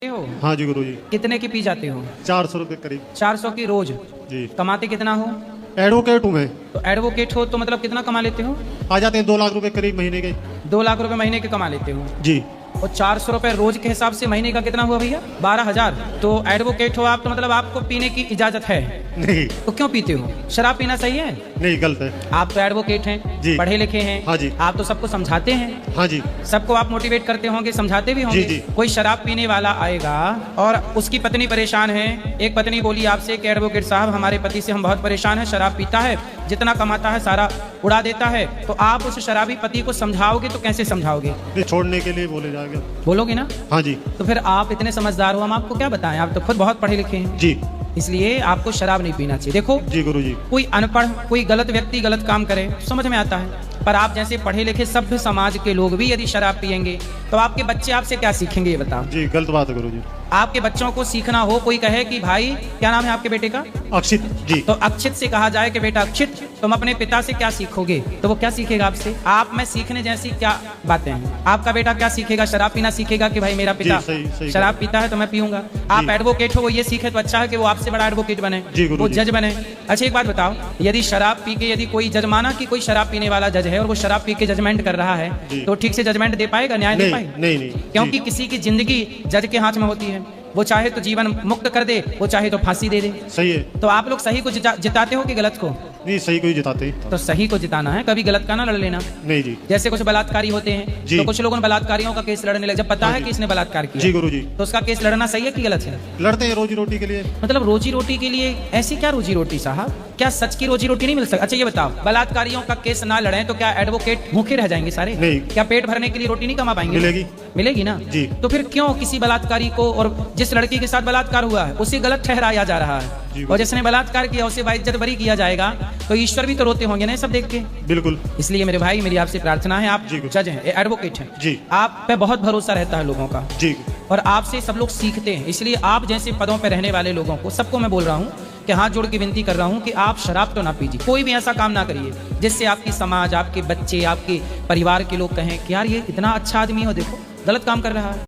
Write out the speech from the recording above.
हो? हाँ जी गुरु जी। कितने की पी जाते हो? 400 रुपये करीब। 400 की रोज? जी। कमाते कितना हो? एडवोकेट हूँ मैं। तो एडवोकेट हो तो मतलब कितना कमा लेते हो? आ जाते हैं 2 लाख रुपए करीब महीने के। 2 लाख रुपए महीने के कमा लेते हो? जी। और 400 रुपए रोज के हिसाब से महीने का कितना हुआ भैया? 12,000। तो एडवोकेट हो आप तो मतलब आपको पीने की इजाजत है? नहीं। तो क्यों पीते हो? शराब पीना सही है? नहीं, गलत है। आप तो एडवोकेट हैं जी। पढ़े लिखे हैं। हाँ जी। आप तो सबको समझाते हैं। हाँ जी। सबको आप मोटिवेट करते होंगे, समझाते भी होंगे। जी, जी। कोई शराब पीने वाला आएगा और उसकी पत्नी परेशान है। एक पत्नी बोली आपसे कि एडवोकेट साहब हमारे पति से हम बहुत परेशान हैं, शराब पीता है, जितना कमाता है सारा उड़ा देता है। तो आप उस शराबी पति को समझाओगे तो कैसे समझाओगे? ये छोड़ने के लिए बोले जाएगा। बोलोगे ना? हाँ जी। तो फिर आप इतने समझदार हो, हम आपको क्या बताएं, आप तो खुद बहुत पढ़े लिखे हैं। जी। इसलिए आपको शराब नहीं पीना चाहिए। देखो जी गुरु जी। कोई अनपढ़ कोई गलत व्यक्ति गलत काम करे समझ में आता है, पर आप जैसे पढ़े लिखे सभ्य समाज के लोग भी यदि शराब पिएंगे तो आपके बच्चे आपसे क्या सीखेंगे ये बताओ? जी गलत बात है गुरु जी। आपके बच्चों को सीखना हो, कोई कहे कि भाई क्या नाम है आपके बेटे का? अक्षित जी। तो अक्षित से कहा जाए कि बेटा अक्षित तुम अपने पिता से क्या सीखोगे, तो वो क्या सीखेगा आपसे? आप में सीखने जैसी क्या बातें हैं? आपका बेटा क्या सीखेगा? शराब पीना सीखेगा कि भाई मेरा पिता सही शराब पीता है तो मैं पीऊंगा। आप एडवोकेट हो, वो ये सीखे तो अच्छा है कि वो आपसे बड़ा एडवोकेट बने, वो जज बने। अच्छा एक बात बताओ, यदि शराब पी के यदि कोई जज माना कि कोई शराब पीने वाला जज है और वो शराब पी के जजमेंट कर रहा है तो ठीक से जजमेंट दे पाएगा, न्याय दे पाएगा? नहीं। क्योंकि किसी की जिंदगी जज के हाथ में होती है। वो चाहे तो जीवन मुक्त कर दे, वो चाहे तो फांसी दे दे। सही है। तो आप लोग सही को जिताते हो कि गलत को? नहीं, सही को ही जिताते हैं। तो सही को जिताना है, कभी गलत का ना लड़ लेना। नहीं जी। जैसे कुछ बलात्कारी होते हैं तो कुछ लोगों ने बलात्कारियों का केस लड़ने लगे, जब पता है कि इसने बलात्कार किया। जी गुरु जी। तो उसका केस लड़ना सही है कि गलत है? लड़ते हैं रोजी रोटी के लिए। मतलब रोजी रोटी के लिए? ऐसी क्या रोजी रोटी साहब, क्या सच की रोजी रोटी नहीं मिल सकती? अच्छा ये बताओ, बलात्कारियों का केस ना लड़े तो क्या एडवोकेट भूखे रह जाएंगे सारे? नहीं। क्या पेट भरने के लिए रोटी नहीं कमा पाएंगे? मिलेगी ना जी। तो फिर क्यों किसी बलात्कारी को और जिस लड़की के साथ बलात्कार हुआ है उसे गलत ठहराया जा रहा है, और जिसने बलात्कार किया उसे बाइज्जत बरी किया जाएगा? तो ईश्वर भी तो रोते होंगे ना सब देख के। बिल्कुल। इसलिए मेरे भाई मेरी आपसे प्रार्थना है, आप जज हैं, एडवोकेट हैं जी, आप पे बहुत भरोसा रहता है लोगों का जी, और आपसे सब लोग सीखते हैं। इसलिए आप जैसे पदों पे रहने वाले लोगों को सबको मैं बोल रहा हूँ कि हाथ जोड़ के विनती कर रहा हूँ कि आप शराब तो ना पीजिए, कोई भी ऐसा काम ना करिए जिससे आपकी समाज, आपके बच्चे, आपके परिवार के लोग कहें कि यार ये इतना अच्छा आदमी हो, देखो गलत काम कर रहा है।